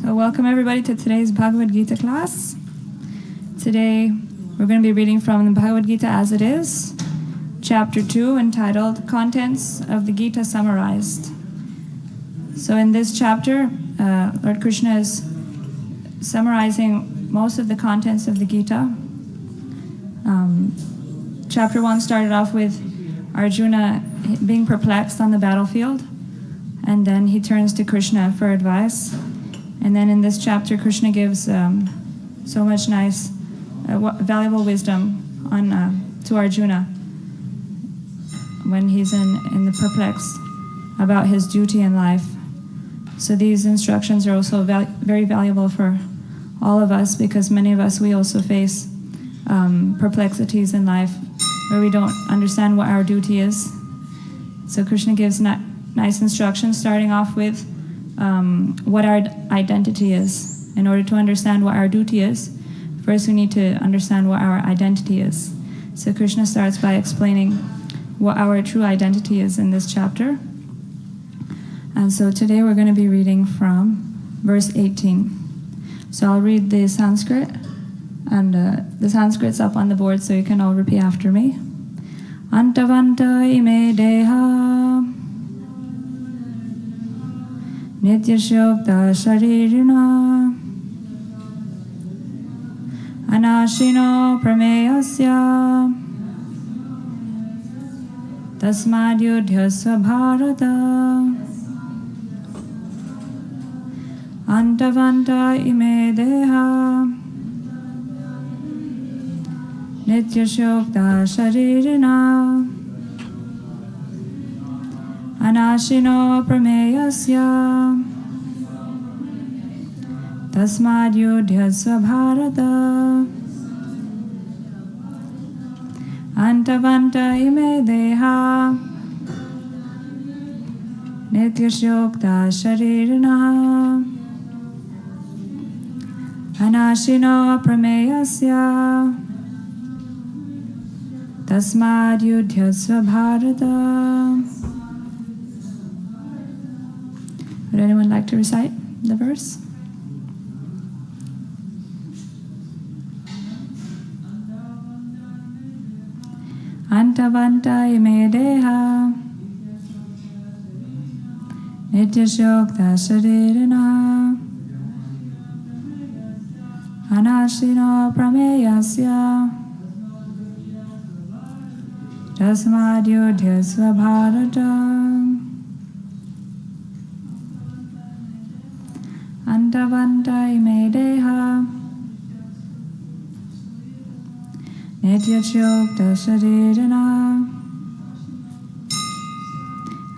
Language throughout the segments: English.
So welcome everybody to today's Bhagavad Gita class. Today we're going to be reading from the Bhagavad Gita as it is, chapter 2, entitled Contents of the Gita Summarized. So in this chapter, Lord Krishna is summarizing most of the contents of the Gita. Chapter 1 started off with Arjuna being perplexed on the battlefield, and then he turns to Krishna for advice. And then in this chapter, Krishna gives so much nice, valuable wisdom to Arjuna when he's in the perplexed about his duty in life. So these instructions are also very valuable for all of us, because many of us, we also face perplexities in life where we don't understand what our duty is. So Krishna gives nice instructions, starting off with what our identity is. In order to understand what our duty is, first we need to understand what our identity is. So Krishna starts by explaining what our true identity is in this chapter. And so today we're going to be reading from verse 18. So I'll read the Sanskrit, and the Sanskrit's up on the board, so you can all repeat after me. Antavanta ime deha Nityashokta sharirina Anashino prameyasya Tasmad yudhyasva bharata Antavanta ime deha Nityashokta sharirina Anashino prameyasya Tasmad yudhyasva bharata Antavanta ime deha Nityashokta sharirina Anashino prameyasya Tasmad yudhyasva bharata. Would anyone like to recite the verse? Antavanta ime deha Nityashokta sharirina Anashino prameyasya Tasmad yudhyasva bharata. Antavanta ime deha Nityashokta sharirina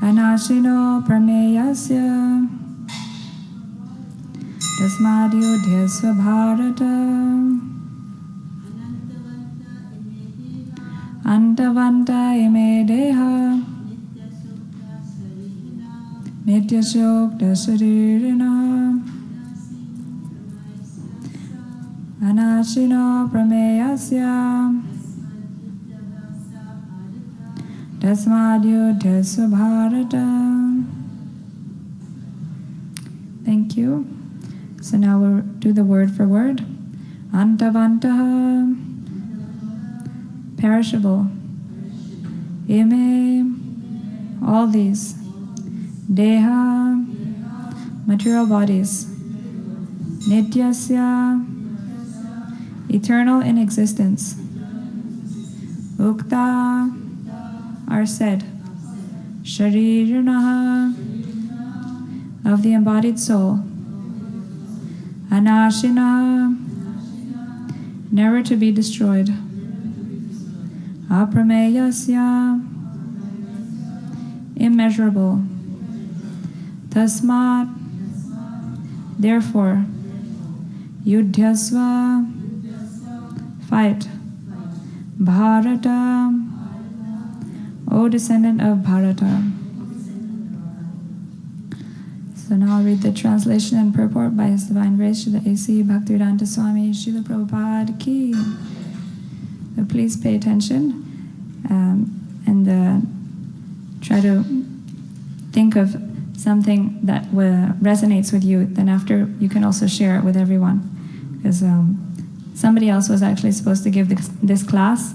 Anashino prameyasya Tasmad yudhyasva bharata. Antavanta ime deha Nityashokta sharirina Anashino prameyasya Tasmad yudhyasva bharata. Thank you. So now we'll do the word for word. Antavantaha, perishable. Ime, all these. Deha, material bodies. Nityasya, eternal in existence. Ukta, are said. Sharirinaha, of the embodied soul. Anashina, never to be destroyed. Aprameyasya, immeasurable. Tasmat, therefore. Yudhyasva, fight. Bharata, O descendant of Bharata. So now I'll read the translation and purport by His Divine Grace Srila A.C. Bhaktivedanta Swami Srila Prabhupada Ki. So please pay attention and try to think of something that resonates with you, then after you can also share it with everyone. Because somebody else was actually supposed to give this class,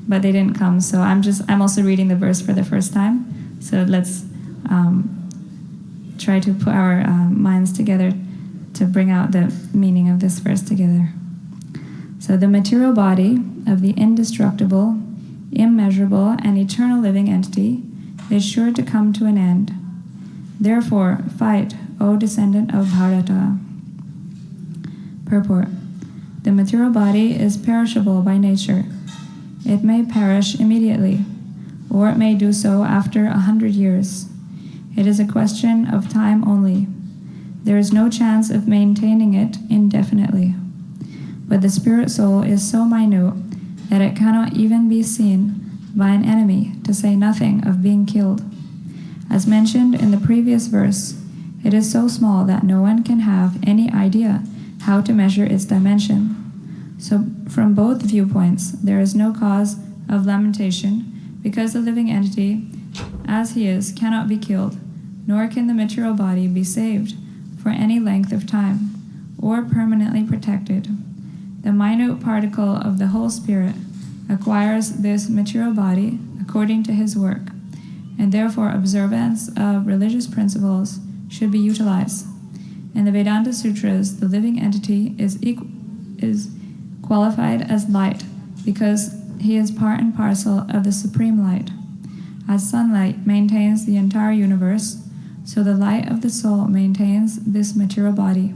but they didn't come. So I'm also reading the verse for the first time. So let's try to put our minds together to bring out the meaning of this verse together. So the material body of the indestructible, immeasurable, and eternal living entity is sure to come to an end. Therefore, fight, O descendant of Bharata. Purport. The material body is perishable by nature. It may perish immediately, or it may do so after 100 years. It is a question of time only. There is no chance of maintaining it indefinitely. But the spirit soul is so minute that it cannot even be seen by an enemy, to say nothing of being killed. As mentioned in the previous verse, it is so small that no one can have any idea how to measure its dimension. So from both viewpoints, there is no cause of lamentation, because the living entity, as he is, cannot be killed, nor can the material body be saved for any length of time, or permanently protected. The minute particle of the whole spirit acquires this material body according to his work, and therefore observance of religious principles should be utilized. In the Vedanta Sutras, the living entity is qualified as light, because he is part and parcel of the supreme light. As sunlight maintains the entire universe, so the light of the soul maintains this material body.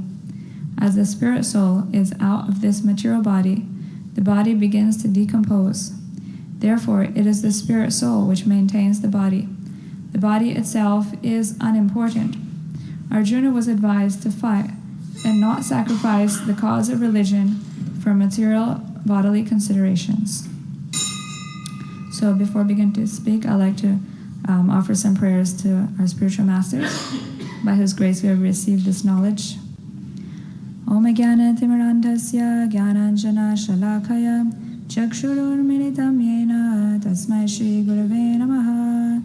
As the spirit soul is out of this material body, the body begins to decompose. Therefore, it is the spirit soul which maintains the body. The body itself is unimportant. Arjuna was advised to fight and not sacrifice the cause of religion for material bodily considerations. So before I begin to speak, I'd like to offer some prayers to our spiritual masters, by whose grace we have received this knowledge. Om Jnana Timirandhasya Jnananjana Shalakaya Chakshururmilitam Yena Tasmai Shri Gurave Namaha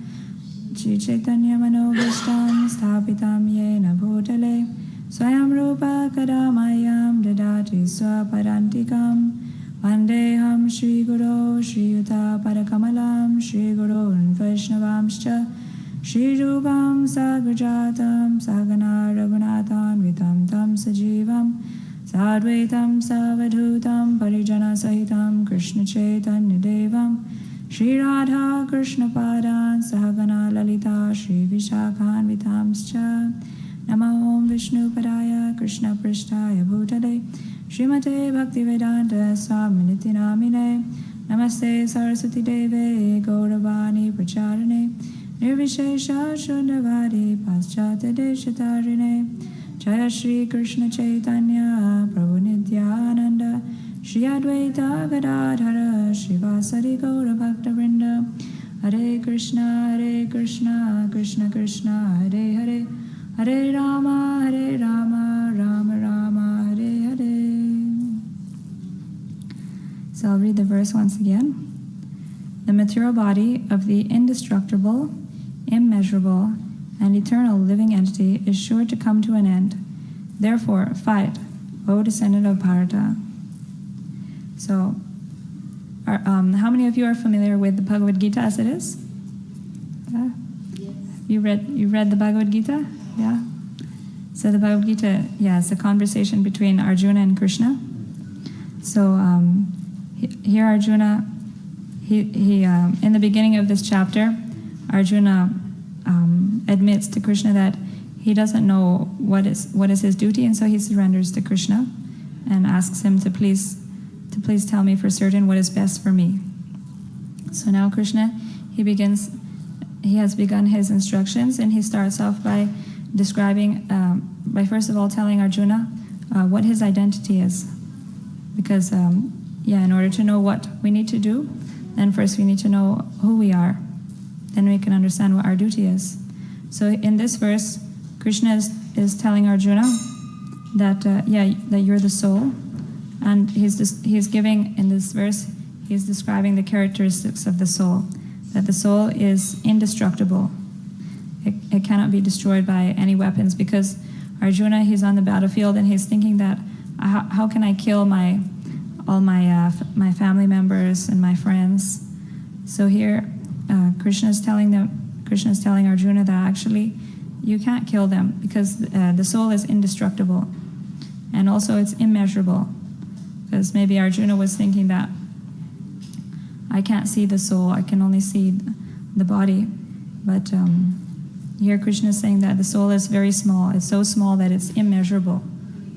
Shri Chaitanya Manobhishtam Sthapitam Yena Bhutale Swayam Rupa Kadamayam Dadati Swaparantikam Vandeham Shri Guru Shri Yuta Parakamalam Shri Guru Vaishnavamscha Shri Rupam Sagrajatam Sagana Raghunatham Vitam Tam Sajivam Sadvaitam Savadhutam Parijana Sahitam Krishna Chaitanya Devam Shri Radha Krishna Padan Sahagana Lalita Shri Vishakhan Vitamscha Nama Om Vishnu Padaya Krishna Prishtaya Bhutale Srimate Bhaktivedanta Swaminiti Namine Namaste Saraswati Deve Gauravani Pracharane Nirvishesha Shuddhavadi Paschata Deshatarine Jaya Shri Krishna Chaitanya Prabhu Nityananda Shri Advaita Gadadhara Shivasari Gaura Bhakta Vrinda Hare Krishna Krishna Krishna Hare Hare Hare Rama Rama Rama Hare Hare. So I'll read the verse once again. The material body of the indestructible, immeasurable, and eternal living entity is sure to come to an end. Therefore, fight, O descendant of Bharata. So, how many of you are familiar with the Bhagavad Gita as it is? Yes. You read the Bhagavad Gita? Yeah. So the Bhagavad Gita, it's a conversation between Arjuna and Krishna. So here Arjuna, he in the beginning of this chapter, Arjuna admits to Krishna that he doesn't know what is his duty, and so he surrenders to Krishna and asks him to please tell me for certain what is best for me. So now Krishna, he has begun his instructions, and he starts off by describing, by first of all telling Arjuna what his identity is. Because, in order to know what we need to do, then first we need to know who we are. Then we can understand what our duty is. So in this verse, Krishna is telling Arjuna that, that you're the soul. And he's giving, in this verse, he's describing the characteristics of the soul. That the soul is indestructible. it cannot be destroyed by any weapons, because Arjuna, he's on the battlefield and he's thinking that how can I kill all my family members and my friends? So here, Krishna is telling Arjuna that actually you can't kill them, because the soul is indestructible, and also it's immeasurable. Because maybe Arjuna was thinking that I can't see the soul, I can only see the body. But here Krishna is saying that the soul is very small. It's so small that it's immeasurable.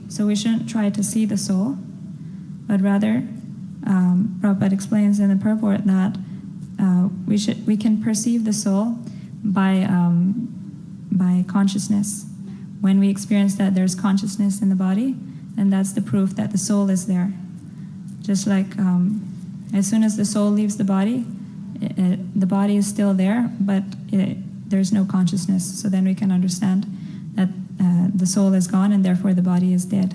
So we shouldn't try to see the soul, but rather, Prabhupada explains in the purport that we can perceive the soul by consciousness. When we experience that there's consciousness in the body, then that's the proof that the soul is there. Just like as soon as the soul leaves the body is still there, but there's no consciousness. So then we can understand that the soul is gone, and therefore the body is dead.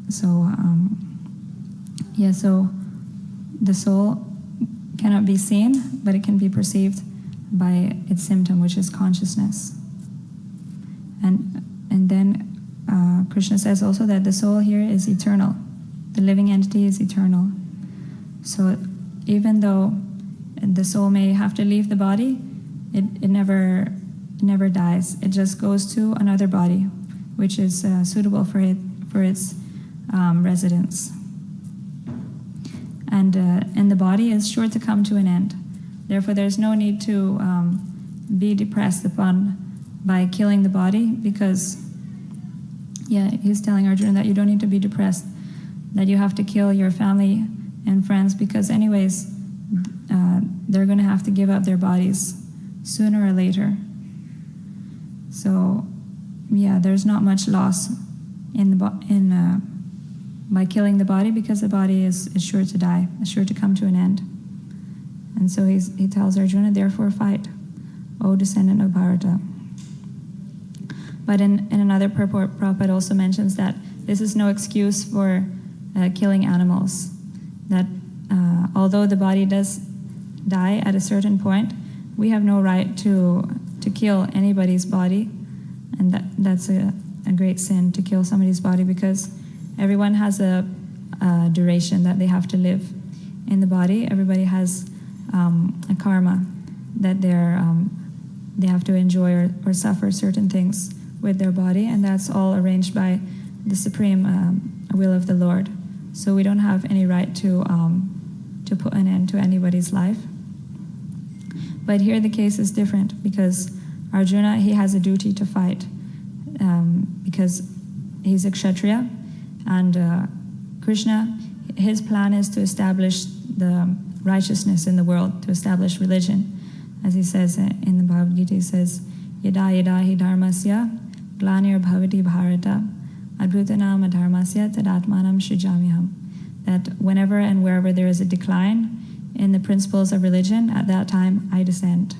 So so the soul cannot be seen, but it can be perceived by its symptom, which is consciousness. And then Krishna says also that the soul here is eternal. The living entity is eternal. So even though the soul may have to leave the body, it never dies. It just goes to another body, which is suitable for its residence. And the body is sure to come to an end. Therefore, there's no need to be depressed upon by killing the body, because he's telling Arjuna that you don't need to be depressed, that you have to kill your family and friends, because anyways they're going to have to give up their bodies sooner or later. So there's not much loss by killing the body, because the body is sure to die, is sure to come to an end. And so he tells Arjuna, therefore fight, O descendant of Bharata. But in another purport, Prabhupada also mentions that this is no excuse for killing animals. That although the body does die at a certain point, we have no right to kill anybody's body. And that's a great sin, to kill somebody's body, because everyone has a duration that they have to live in the body. Everybody has a karma that they have to enjoy or suffer certain things with their body, and that's all arranged by the supreme will of the Lord. So we don't have any right to put an end to anybody's life. But here the case is different, because Arjuna, he has a duty to fight, because he's a kshatriya, and Krishna, his plan is to establish the righteousness in the world, to establish religion. As he says in the Bhagavad Gita, he says, Yada yada hi dharmasya glanir bhavati bharata adbhutanam adharmasya tadatmanam shrijamyaham. That whenever and wherever there is a decline in the principles of religion, at that time I descend.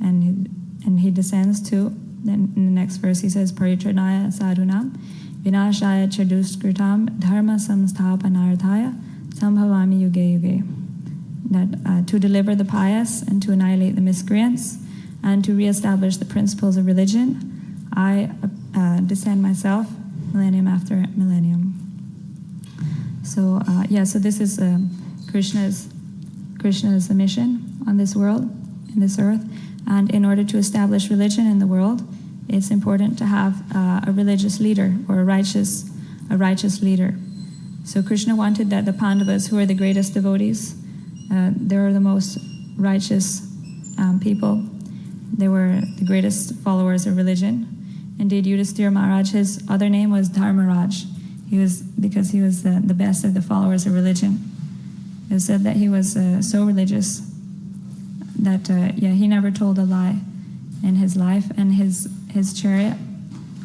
And he descends to, then in the next verse he says, Paritranaya sadhunam vinashaya chaduskritam dharma samsthapanarthaya sambhavami yuge yuge. That to deliver the pious and to annihilate the miscreants and to reestablish the principles of religion, I descend myself millennium after millennium. So so this is Krishna's mission on this world, in this earth, and in order to establish religion in the world, it's important to have a religious leader, or a righteous leader. So Krishna wanted that the Pandavas, who are the greatest devotees, they were the most righteous people. They were the greatest followers of religion. Indeed, Yudhisthira Maharaj, his other name was Dharmaraj. Because he was the best of the followers of religion. It was said that he was so religious that he never told a lie in his life, and his chariot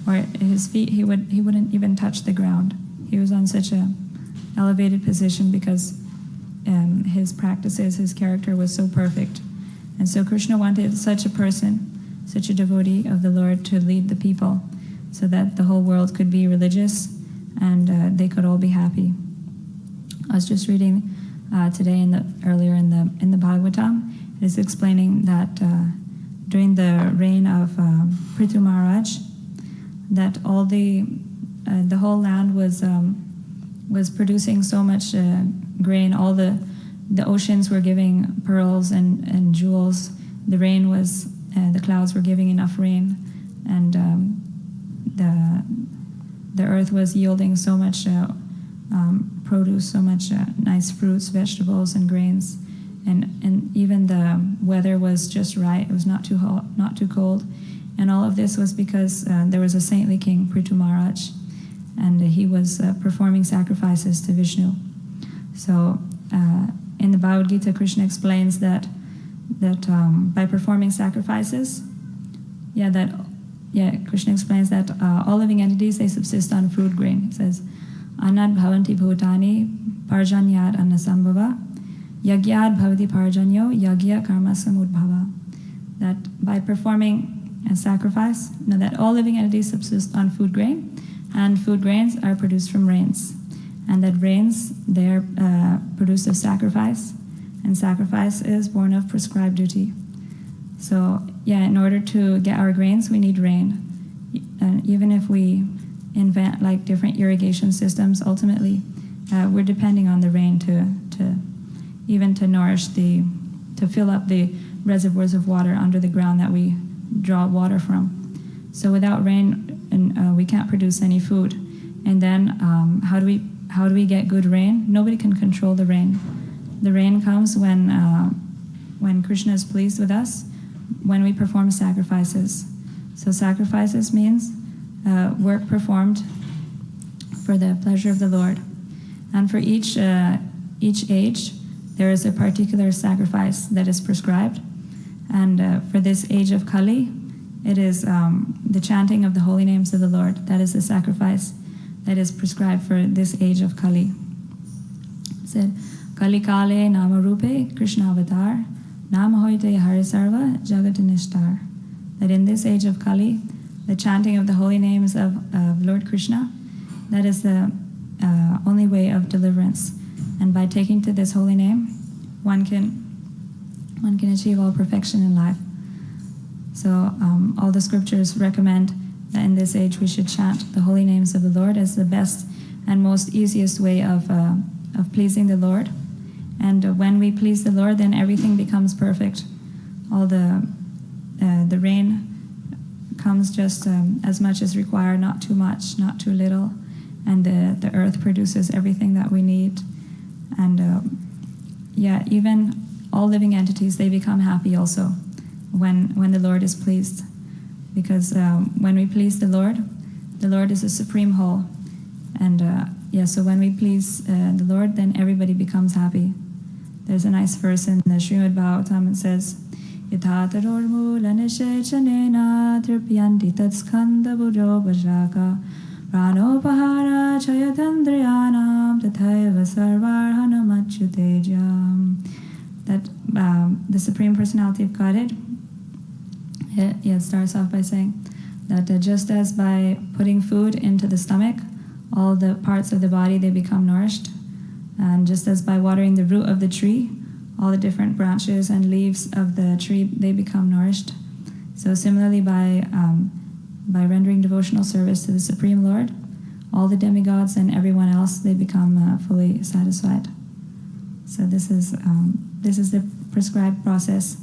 or his feet, he wouldn't even touch the ground. He was on such a elevated position because his practices, his character was so perfect. And so Krishna wanted such a person, such a devotee of the Lord, to lead the people so that the whole world could be religious and they could all be happy. I was just reading today earlier in the Bhagavatam. It is explaining that during the reign of Prithu Maharaj, that all the whole land was producing so much grain. All the oceans were giving pearls and jewels. The rain was the clouds were giving enough rain, and the earth was yielding so much produce, so much nice fruits, vegetables, and grains, and even the weather was just right. It was not too hot, not too cold, and all of this was because there was a saintly king, Prithu Maharaj, and he was performing sacrifices to Vishnu. So in the Bhagavad Gita, Krishna explains that by performing sacrifices, Krishna explains that all living entities, they subsist on food grain. He says, Annad bhavanti bhutani parjanyad annasambhava yagyad bhavati parjanyo yagya karma samudbhava. That by performing a sacrifice, that all living entities subsist on food grain, and food grains are produced from rains. And that rains, they are produced of sacrifice, and sacrifice is born of prescribed duty. So, in order to get our grains, we need rain. And even if we invent like different irrigation systems, ultimately, we're depending on the rain to nourish to fill up the reservoirs of water under the ground that we draw water from. So without rain, we can't produce any food. And then how do we get good rain? Nobody can control the rain. The rain comes when Krishna is pleased with us, when we perform sacrifices. So sacrifices means work performed for the pleasure of the Lord. And for each age, there is a particular sacrifice that is prescribed. And for this age of Kali, it is the chanting of the holy names of the Lord. That is the sacrifice that is prescribed for this age of Kali. It said, Kali Kale Nama Rupe Krishna Avatar Nama Hoite Harisarva Jagatanishtar. That in this age of Kali, the chanting of the holy names of Lord Krishna, that is the only way of deliverance. And by taking to this holy name, one can achieve all perfection in life. So all the scriptures recommend that in this age we should chant the holy names of the Lord as the best and most easiest way of pleasing the Lord. And when we please the Lord, then everything becomes perfect. All the rain comes just as much as required, not too much, not too little. And the earth produces everything that we need. And even all living entities, they become happy also when the Lord is pleased. Because when we please the Lord is a supreme whole. And so when we please the Lord, then everybody becomes happy. There's a nice verse in the Srimad Bhagavatam. It says, Yathatarormulanishechanena tripyanti tatskanda bujo bhajaka pranopahara chayatandriyanam tathaiva sarvarhanamachyutejam. That the Supreme Personality of Godhead, it starts off by saying that just as by putting food into the stomach, all the parts of the body, they become nourished. And just as by watering the root of the tree, all the different branches and leaves of the tree, they become nourished. So similarly, by rendering devotional service to the Supreme Lord, all the demigods and everyone else, they become fully satisfied. So this is the prescribed process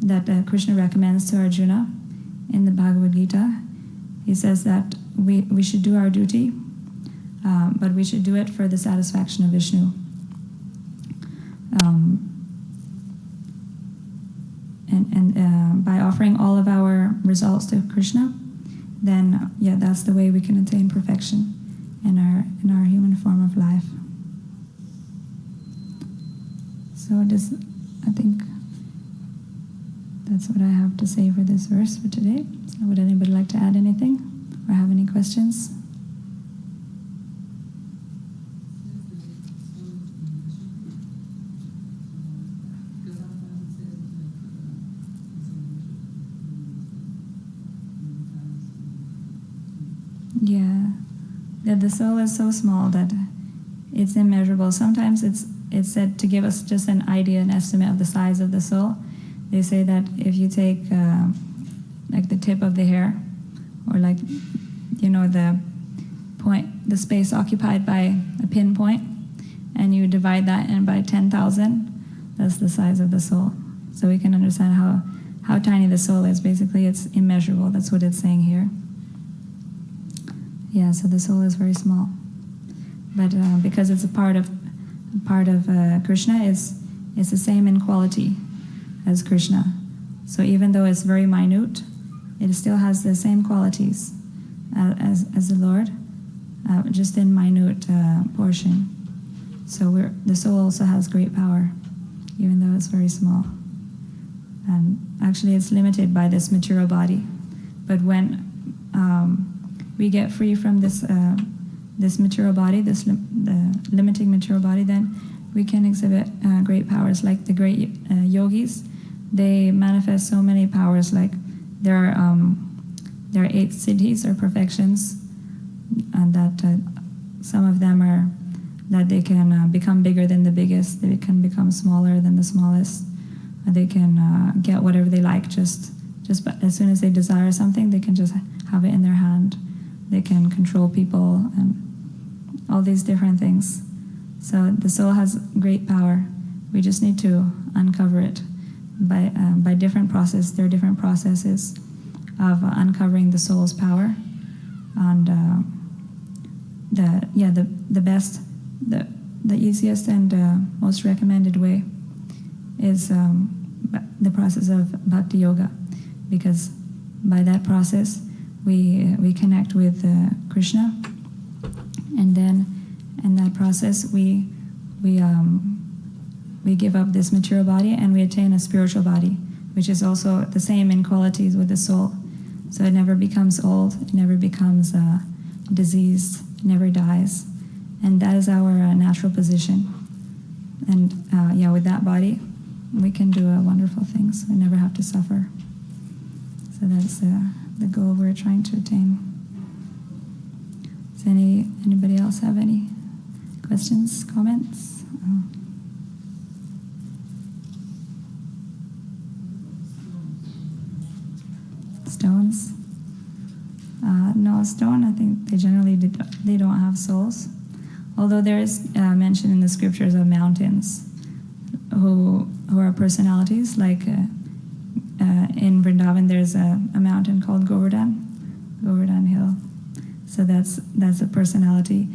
that Krishna recommends to Arjuna in the Bhagavad Gita. He says that we should do our duty, but we should do it for the satisfaction of Vishnu. And by offering all of our results to Krishna, then that's the way we can attain perfection in our human form of life. So I think that's what I have to say for this verse for today. So would anybody like to add anything or have any questions? The soul is so small that it's immeasurable. Sometimes it's said to give us just an idea, an estimate of the size of the soul. They say that if you take like the tip of the hair, or like, you know, the point, the space occupied by a pinpoint, and you divide that in by 10,000, that's the size of the soul. So we can understand how tiny the soul is. Basically, it's immeasurable. That's what it's saying here. Yeah, so the soul is very small. But because it's a part of Krishna, it's the same in quality as Krishna. So even though it's very minute, it still has the same qualities as the Lord, just in minute portion. So the soul also has great power, even though it's very small. And actually it's limited by this material body. But when we get free from this material body, the limiting material body, then we can exhibit great powers. Like the great yogis, they manifest so many powers. Like there are 8 siddhis or perfections, and that some of them are that they can become bigger than the biggest, they can become smaller than the smallest, they can get whatever they like just as soon as they desire something, they can just have it in their hand. They can control people and all these different things. So the soul has great power. We just need to uncover it by different process. There are different processes of uncovering the soul's power, and the easiest and most recommended way is the process of bhakti yoga, because by that process we connect with Krishna, and then in that process we give up this material body and we attain a spiritual body, which is also the same in qualities with the soul. So it never becomes old, it never becomes diseased, it never dies, and that is our natural position. And with that body we can do wonderful things. We never have to suffer. So that's the goal we're trying to attain. Does anybody else have any questions, comments? Stones? No, stone, I think they generally they don't have souls. Although there is mention in the scriptures of mountains who are personalities, like in Vrindavan there's a mountain called Govardhan Hill. So that's a personality.